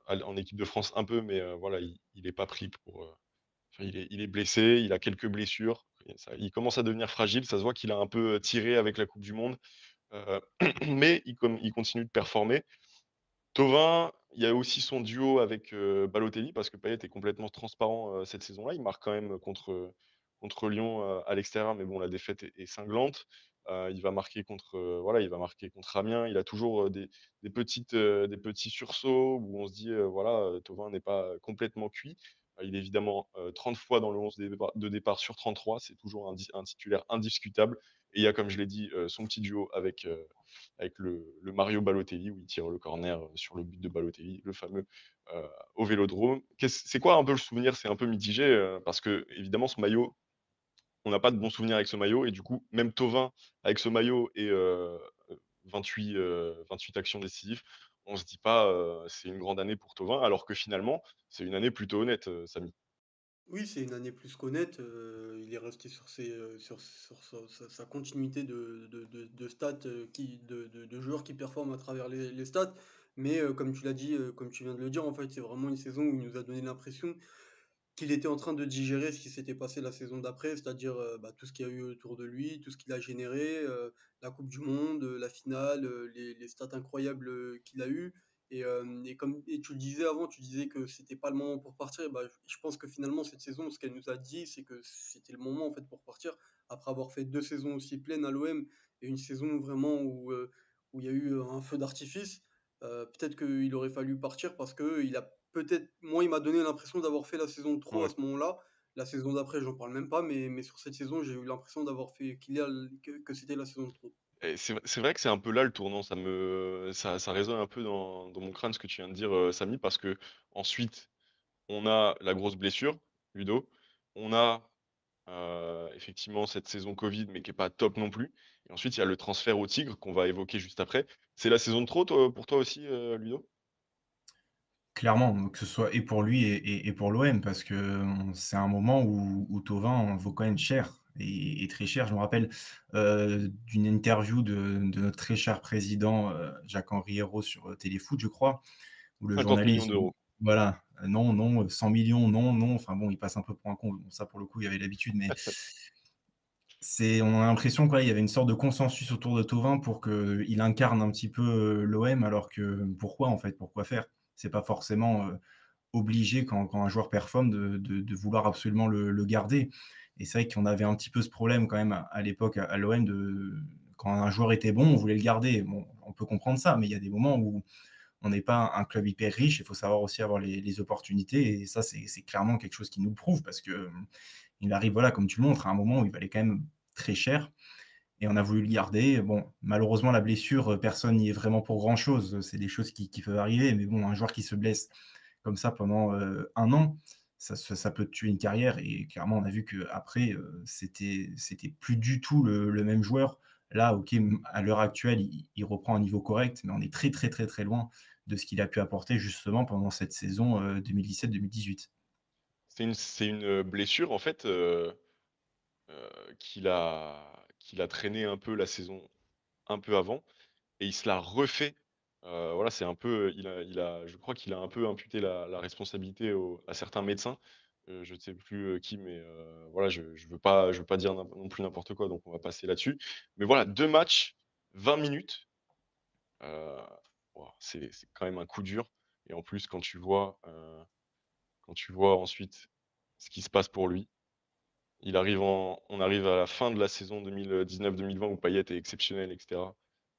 en équipe de France un peu, mais voilà, il est pas pris pour, enfin, il est blessé, il a quelques blessures et il commence à devenir fragile. Ça se voit qu'il a un peu, tiré avec la coupe du monde, heu, mais il continue de performer. Thauvin, il y a aussi son duo avec, Balotelli parce que Payet est complètement transparent, cette saison-là. Il marque quand même contre Lyon, à l'extérieur, mais bon, la défaite est cinglante. Il va marquer contre, voilà, il va marquer contre Amiens. Il a toujours, des petits sursauts où on se dit, voilà, Thauvin n'est pas complètement cuit. Il est évidemment, 30 fois dans le 11 de départ sur 33. C'est toujours un titulaire indiscutable et il y a, comme je l'ai dit, son petit duo avec le Mario Balotelli où il tire le corner, sur le but de Balotelli, le fameux, au Vélodrome. C'est quoi un peu le souvenir? C'est un peu mitigé, parce qu'évidemment ce maillot, on n'a pas de bons souvenirs avec ce maillot et du coup, même Thauvin avec ce maillot et 28 actions décisives, on se dit pas, «C'est une grande année pour Thauvin», alors que finalement, c'est une année plutôt honnête, Samy. Oui, c'est une année plus qu'honnête, il est resté sur sa continuité de stats, de joueurs qui performent à travers les stats. Mais, comme tu l'as dit, comme tu viens de le dire, en fait, c'est vraiment une saison où il nous a donné l'impression qu'il était en train de digérer ce qui s'était passé la saison d'après, c'est-à-dire, bah, tout ce qu'il y a eu autour de lui, tout ce qu'il a généré, la coupe du monde, la finale, les stats incroyables, qu'il a eu. Et tu le disais avant, tu disais que c'était pas le moment pour partir. Et bah, je pense que finalement cette saison, ce qu'elle nous a dit, c'est que c'était le moment en fait pour partir. Après avoir fait 2 saisons aussi pleines à l'OM et une saison vraiment où il y a eu, un feu d'artifice, peut-être qu'il aurait fallu partir parce qu'il a peut-être moi, il m'a donné l'impression d'avoir fait la saison de trop à Ouais. ce moment-là. La saison d'après, j'en parle même pas, mais sur cette saison, j'ai eu l'impression d'avoir fait qu'il y a que c'était la saison de trop. Et c'est vrai que c'est un peu là le tournant, ça résonne un peu dans mon crâne ce que tu viens de dire, Samy, parce qu'ensuite on a la grosse blessure, Ludo. On a, effectivement cette saison covid, mais qui est pas top non plus et ensuite il y a le transfert au Tigre qu'on va évoquer juste après. C'est la saison de trop pour toi aussi, Ludo? Clairement, que ce soit et pour lui et pour l'OM parce que, c'est un moment où Thauvin vaut quand même cher et très cher. Je me rappelle, d'une interview de notre très cher président, Jacques-Henri Hérault sur, Téléfoot, je crois, où le 50 millions journaliste d'euros. voilà, non, non, 100 000 000, non, non, enfin bon, il passe un peu pour un con. Bon ça pour le coup, il y avait l'habitude, mais On a l'impression qu'il y avait une sorte de consensus autour de Thauvin pour qu'il incarne un petit peu, l'OM alors que pourquoi en fait? Pourquoi faire? C'est pas forcément, obligé quand un joueur performe de vouloir absolument le garder et c'est vrai qu'on avait un petit peu ce problème quand même à l'époque à l'OM de quand un joueur était bon, on voulait le garder. Bon, on peut comprendre ça, mais il y a des moments où on n'est pas un club hyper riche, il faut savoir aussi avoir les opportunités et ça, c'est clairement quelque chose qui nous le prouve parce que, il arrive, voilà, comme tu le montres, à un moment où il valait quand même très cher et on a voulu le garder. Bon, malheureusement, la blessure, personne n'y est vraiment pour grand-chose. C'est des choses qui peuvent arriver, mais bon, un joueur qui se blesse comme ça pendant, 1 an, ça peut tuer une carrière et clairement, on a vu qu'après, c'était plus du tout le même joueur. Là, OK, à l'heure actuelle, il reprend un niveau correct, mais on est très, très, très, très loin de ce qu'il a pu apporter justement pendant cette saison, 2017-2018. C'est une blessure en fait, qu'il a traîné un peu la saison un peu avant et il se l'a refait. Voilà, c'est un peu, il a je crois qu'il a un peu imputé la responsabilité à certains médecins, je ne sais plus, qui, mais voilà, je veux pas dire non plus n'importe quoi, donc on va passer là-dessus. Mais voilà, 2 matchs, 20 minutes, heu, waouh, c'est quand même un coup dur et en plus quand tu vois ensuite ce qui se passe pour lui, on arrive à la fin de la saison 2019-2020 où Payet est exceptionnel et cetera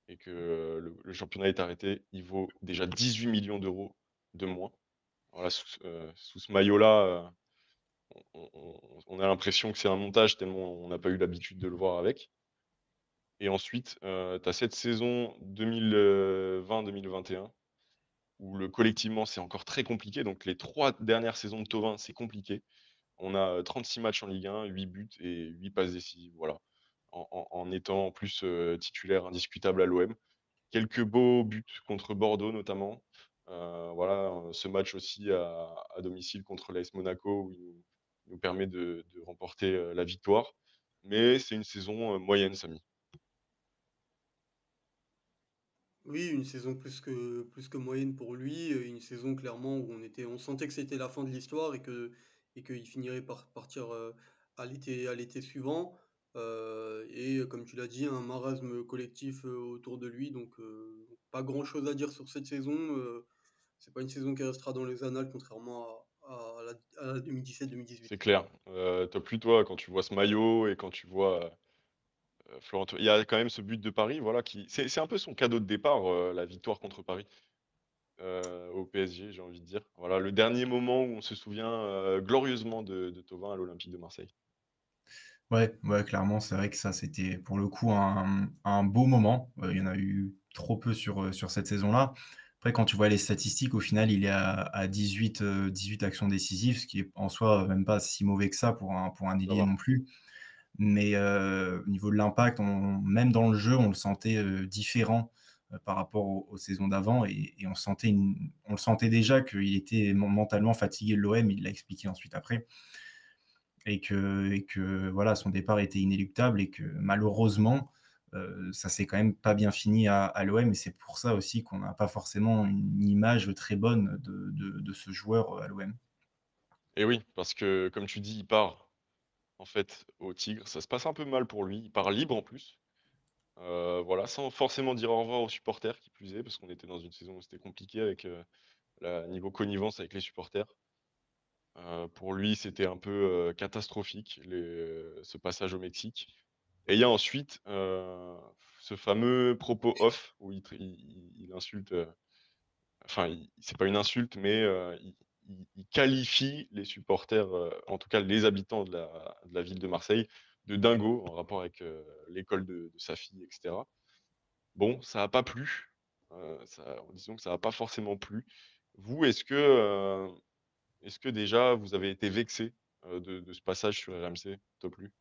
et que le championnat est arrêté. Il vaut déjà 18 millions d'euros de moins. Voilà, sous ce maillot-là, on a l'impression que c'est un montage tellement on n'a pas eu l'habitude de le voir avec et ensuite, tu as cette saison 2020-2021 où collectivement, c'est encore très compliqué. Donc les 3 dernières saisons de Thauvin, c'est compliqué. On a, 36 matchs en Ligue 1, 8 buts et 8 passes décisives, voilà. En étant en plus, titulaire indiscutable à l'OM. Quelques beaux buts contre Bordeaux notamment. Voilà, ce match aussi à domicile contre l'AS Monaco où il nous permet de remporter, la victoire. Mais c'est une saison, moyenne, Samy. Oui, une saison plus que moyenne pour lui, une saison clairement où on sentait que c'était la fin de l'histoire et qu'il finirait par partir, à l'été suivant, et comme tu l'as dit, un marasme collectif, autour de lui donc pas grand chose à dire sur cette saison, c'est pas une saison qui restera dans les annales contrairement à la 2017-2018. C'est clair. Toi plus toi, quand tu vois ce maillot et quand tu vois, Florent il y a quand même ce but de Paris, voilà, qui c'est un peu son cadeau de départ, la victoire contre Paris. Au PSG, j'ai envie de dire. Voilà, le dernier moment où on se souvient, glorieusement de Thauvin à l'Olympique de Marseille. Ouais, ouais, clairement, c'est vrai que ça, c'était pour le coup un beau moment. Il y en a eu trop peu sur cette saison-là. Après, quand tu vois les statistiques, au final, il est à 18 actions décisives, ce qui est en soi même pas si mauvais que ça pour un Ça ailier va. non plus. Mais au niveau de l'impact, même dans le jeu, on le sentait différent par rapport aux saisons d'avant et on le sentait déjà qu'il était mentalement fatigué de l'OM. Il l'a expliqué ensuite après et que voilà, son départ était inéluctable et que malheureusement, ça s'est quand même pas bien fini à l'OM et c'est pour ça aussi qu'on n'a pas forcément une image très bonne de ce joueur à l'OM. Et oui, parce que comme tu dis, il part en fait au Tigre. Ça se passe un peu mal pour lui. Il part libre en plus. Voilà, sans forcément dire au revoir aux supporters qui plus est, parce qu'on était dans une saison où c'était compliqué avec, la niveau connivence avec les supporters. Pour lui, c'était un peu, catastrophique ce passage au Mexique. Et il y a ensuite, ce fameux propos off où il insulte, enfin c'est pas une insulte, mais, il qualifie les supporters, en tout cas les habitants de la ville de Marseille, de dingos en rapport avec, l'école de sa fille et cetera. Bon, ça a pas plu, disons que ça a pas forcément plu. Vous, est-ce que déjà vous avez été vexé, de ce passage sur RMC? Toi plus?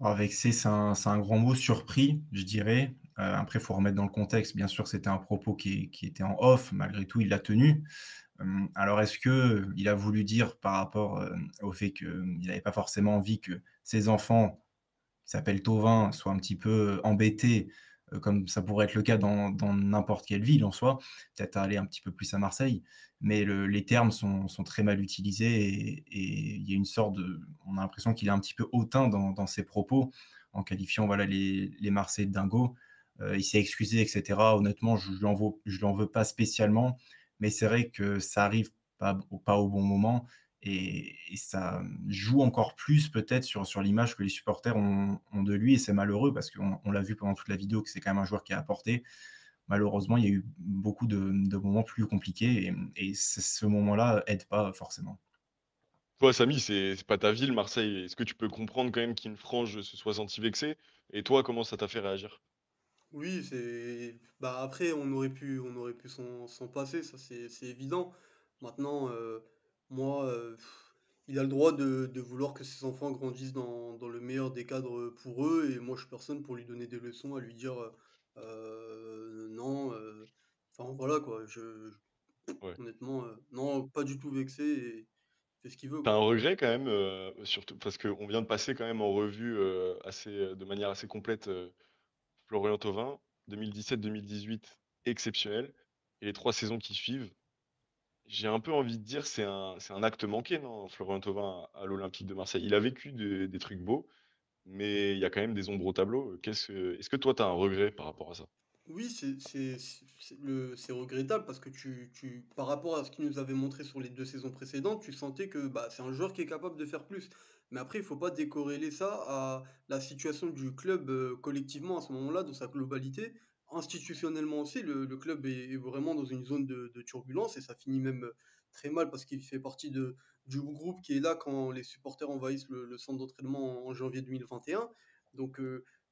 Alors vexé, c'est un grand mot, surpris, je dirais. Après, il faut remettre dans le contexte. Bien sûr, c'était un propos qui était en off. Malgré tout, il l'a tenu. Alors est-ce qu'il a voulu dire par rapport, au fait qu'il n'avait pas forcément envie que ses enfants, qui s'appellent Thauvin, soient un petit peu embêtés, comme ça pourrait être le cas dans n'importe quelle ville en soi, peut-être aller un petit peu plus à Marseille. Mais les termes sont très mal utilisés et il y a une sorte de on a l'impression qu'il est un petit peu hautain dans ses propos, en qualifiant, voilà, les Marseillais de dingos. Il s'est excusé et cetera. Honnêtement, je lui en veux pas spécialement, mais c'est vrai que ça arrive pas au bon moment et ça joue encore plus peut-être sur l'image que les supporters ont de lui et c'est malheureux parce qu'on l'a vu pendant toute la vidéo que c'est quand même un joueur qui a apporté. Malheureusement, il y a eu beaucoup de moments plus compliqués et ce moment-là aide pas forcément. Toi, Samy, c'est pas ta ville, Marseille. Est-ce que tu peux comprendre quand même qu'une frange se soit sentie vexée? Et toi, comment ça t'a fait réagir? Oui, bah, après on aurait pu s'en passer, ça c'est évident. Maintenant, moi, il a le droit de vouloir que ses enfants grandissent dans le meilleur des cadres, pour eux et moi je suis personne pour lui donner des leçons, à lui dire, non, enfin voilà quoi. Ouais. Honnêtement, non, pas du tout vexé et il fait ce qu'il veut Tu as un quoi. regret quand même, surtout parce qu'on vient de passer quand même en revue, de manière assez complète, Florian Thauvin, 2017-2018 exceptionnel et les 3 saisons qui suivent, j'ai un peu envie de dire c'est un acte manqué, non? Florian Thauvin à l'Olympique de Marseille. Il a vécu des trucs beaux, mais il y a quand même des ombres au tableau. Est-ce que toi tu as un regret par rapport à ça? Oui, c'est regrettable parce que par rapport à ce qu'il nous avait montré sur les 2 saisons précédentes, tu sentais que, bah, c'est un joueur qui est capable de faire plus. Mais après, il faut pas décorréler ça à la situation du club, collectivement à ce moment-là, dans sa globalité. Institutionnellement aussi, le club est vraiment dans une zone de turbulence et ça finit même, très mal parce qu'il fait partie du groupe qui est là quand les supporters envahissent le centre d'entraînement en janvier 2021. Donc,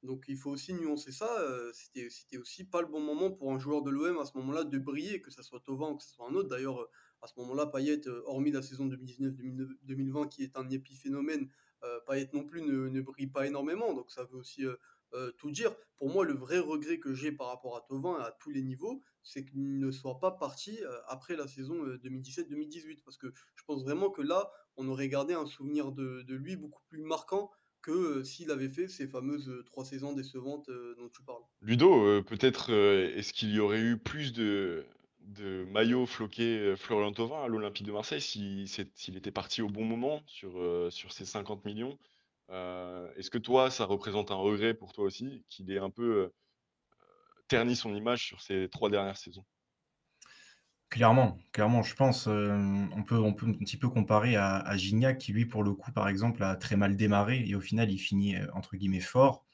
donc il faut aussi nuancer ça, c'était aussi pas le bon moment pour un joueur de l'OM à ce moment-là de briller, que ça soit Thauvin ou que ce soit un autre. D'ailleurs, à ce moment-là, Payet, hormis la saison 2019-2020 qui est un épiphénomène, Payet non plus ne brille pas énormément, donc ça veut aussi, tout dire. Pour moi, le vrai regret que j'ai par rapport à Thauvin à tous les niveaux, c'est qu'il ne soit pas parti, après la saison, 2017-2018 parce que je pense vraiment que là, on aurait gardé un souvenir de lui beaucoup plus marquant que, s'il avait fait ces fameuses, 3 saisons décevantes, dont tu parles. Ludo, peut-être, est-ce qu'il y aurait eu plus de maillots floqués, Florian Thauvin à l'Olympique de Marseille s'il était parti au bon moment sur ces 50 millions. Est-ce que toi, ça représente un regret pour toi aussi, qu'il ait un peu, terni son image sur ces 3 dernières saisons? Clairement, clairement, je pense, on peut un petit peu comparer à Gignac qui lui, pour le coup, par exemple, a très mal démarré et au final, il finit, entre guillemets «fort»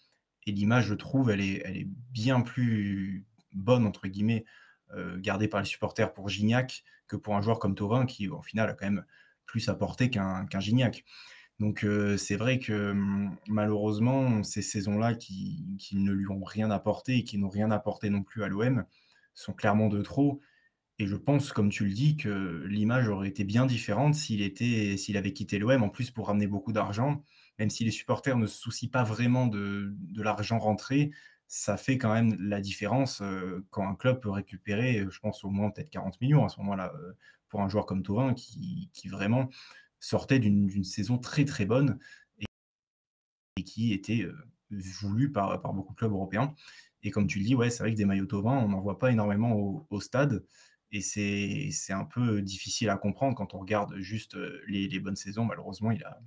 et l'image, je trouve, elle est bien plus «bonne» entre guillemets, gardée par les supporters pour Gignac que pour un joueur comme Thauvin qui, au final, a quand même plus apporté qu'un Gignac. Donc c'est vrai que, malheureusement, ces saisons-là qui ne lui ont rien apporté et qui n'ont rien apporté non plus à l'OM sont clairement de trop et je pense, comme tu le dis, que l'image aurait été bien différente s'il avait quitté l'OM, en plus pour ramener beaucoup d'argent. Même si les supporters ne se soucient pas vraiment de l'argent rentré, ça fait quand même la différence, quand un club peut récupérer, je pense au moins peut-être 40 millions à ce moment-là, pour un joueur comme Thauvin qui vraiment sortait d'une saison très, très bonne et qui était, voulu par beaucoup de clubs européens. Et comme tu le dis, ouais, c'est vrai que des maillots Thauvin, on n'en voit pas énormément au stade et c'est un peu difficile à comprendre quand on regarde juste, les bonnes saisons. Malheureusement, il a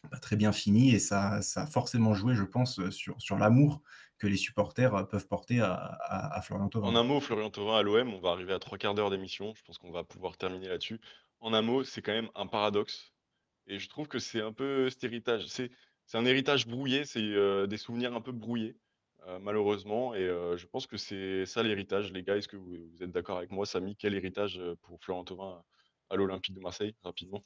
pas très bien fini et ça a forcément joué, je pense, sur l'amour que les supporters, peuvent porter à Florian En Thauvin. un mot, Florian Thauvin à l'OM, on va arriver à 3/4 d'heure d'émission, je pense qu'on va pouvoir terminer là-dessus. En un mot, c'est quand même un paradoxe et je trouve que c'est un peu cet héritage. C'est un héritage brouillé, des souvenirs un peu brouillés, malheureusement et je pense que c'est ça l'héritage. Les gars, est-ce que vous êtes d'accord avec moi? Samy, quel héritage, pour Florian Thauvin à l'Olympique de Marseille, rapidement?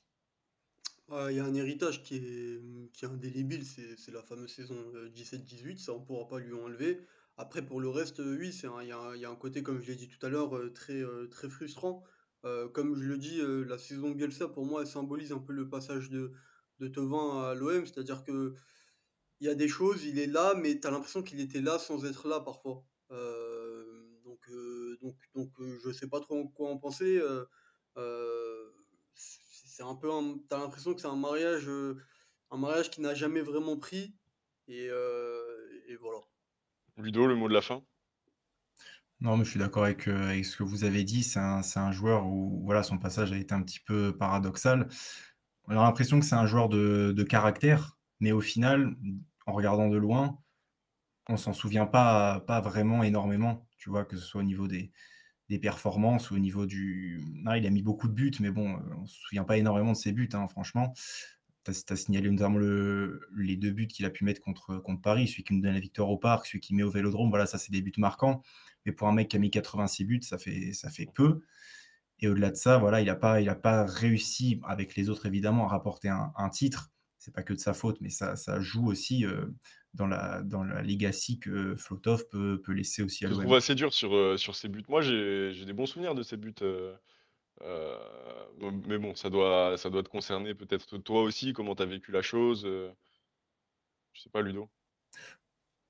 Il y a un héritage qui est indélébile, c'est la fameuse saison, 17-18, ça on pourra pas lui enlever. Après pour le reste, oui, il y a un côté comme je l'ai dit tout à l'heure, très frustrant. Comme je le dis, la saison Bielsa pour moi elle symbolise un peu le passage de Thauvin à l'OM, c'est-à-dire que il y a des choses, il est là, mais tu as l'impression qu'il était là sans être là parfois. Je sais pas trop quoi en penser, c'est un peu tu l'impression que c'est un mariage qui n'a jamais vraiment pris et voilà. Ludo, le mot de la fin? Non, mais je suis d'accord avec ce que vous avez dit. C'est un joueur où voilà, son passage a été un petit peu paradoxal. On a l'impression que c'est un joueur de caractère, mais au final, en regardant de loin, on s'en souvient pas vraiment énormément, tu vois? Que ce soit au niveau des performances ou au niveau du non, il a mis beaucoup de buts, mais bon, on se souvient pas énormément de ses buts, hein, franchement. Tu as signalé notamment les 2 buts qu'il a pu mettre contre Paris, celui qui nous donne la victoire au Parc, celui qui met au Vélodrome, voilà, ça c'est des buts marquants. Mais pour un mec qui a mis 86 buts, ça fait peu. Et au-delà de ça, voilà, il a pas réussi, avec les autres évidemment, à rapporter un titre. C'est pas que de sa faute, mais ça joue aussi, dans la legacy que Flotov peut laisser aussi à Je te l'OM. trouve assez dur sur ces buts. Moi, j'ai des bons souvenirs de ces buts, heu, mais bon, ça doit te concerner peut-être toi aussi, comment tu as vécu la chose, je sais pas Ludo?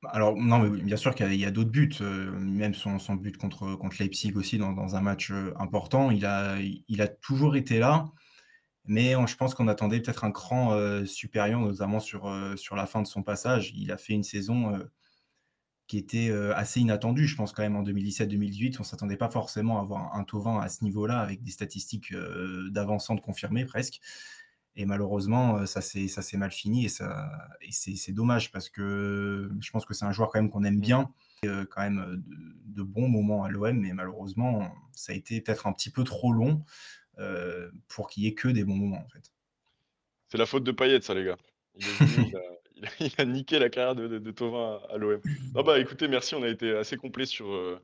Alors non, mais oui, bien sûr qu'il y a d'autres buts, même son but contre Leipzig aussi dans un match, important. Il a toujours été là, mais je pense qu'on attendait peut-être un cran, supérieur, notamment sur la fin de son passage. Il a fait une saison, qui était, assez inattendue, je pense quand même en 2017-2018. On s'attendait pas forcément à avoir un Thauvin à ce niveau-là avec des statistiques, d'avant-centre confirmées presque. Et malheureusement, ça s'est mal fini et c'est dommage parce que je pense que c'est un joueur quand même qu'on aime Mmh. bien, quand même, de bons moments à l'OM, mais malheureusement, ça a été peut-être un petit peu trop long, pour qu'il y ait que des bons moments, en fait. C'est la faute de Payet ça les gars. Il est venu, il a niqué la carrière de Thauvin à l'OM. Non bah, écoutez merci, on a été assez complet sur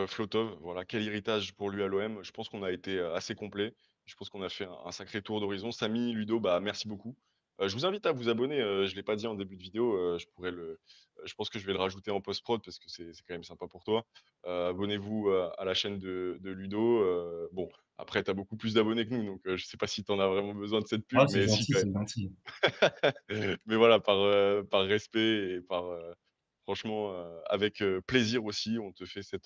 Flotov. Voilà, quel héritage pour lui à l'OM. Je pense qu'on a été, assez complet. Je pense qu'on a fait un sacré tour d'horizon. Samy, Ludo, bah, merci beaucoup. Je vous invite à vous abonner, je l'ai pas dit en début de vidéo, je pense que je vais le rajouter en post-prod parce que c'est quand même sympa pour toi. Abonnez-vous, à la chaîne de Ludo, bon, après tu as beaucoup plus d'abonnés que nous, donc je sais pas si tu en as vraiment besoin de cette pub, Ah, c'est mais si gentil, quand c'est même. gentil. Mais voilà, par respect et franchement, avec, plaisir aussi, on te fait ce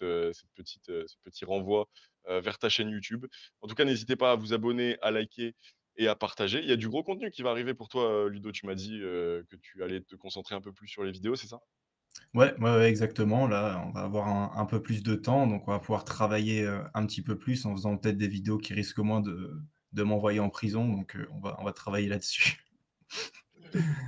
petit renvoi, vers ta chaîne YouTube. En tout cas, n'hésitez pas à vous abonner, à liker et à partager. Il y a du gros contenu qui va arriver pour toi, Ludo. Tu m'as dit, que tu allais te concentrer un peu plus sur les vidéos, c'est ça? Ouais, ouais, ouais, exactement. Là, on va avoir un peu plus de temps, donc on va pouvoir travailler, un petit peu plus en faisant peut-être des vidéos qui risquent moins de m'envoyer en prison, donc on va travailler là-dessus.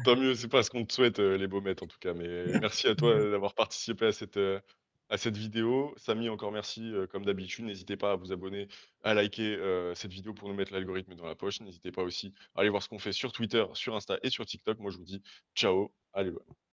Tant mieux, c'est pas ce qu'on te souhaite, les baumettes en tout cas, mais merci à toi, d'avoir participé à cette vidéo. Samy, encore merci, comme d'habitude. N'hésitez pas à vous abonner, à liker, cette vidéo pour nous mettre l'algorithme dans la poche. N'hésitez pas aussi à aller voir ce qu'on fait sur Twitter, sur Insta et sur TikTok. Moi, je vous dis ciao, allez,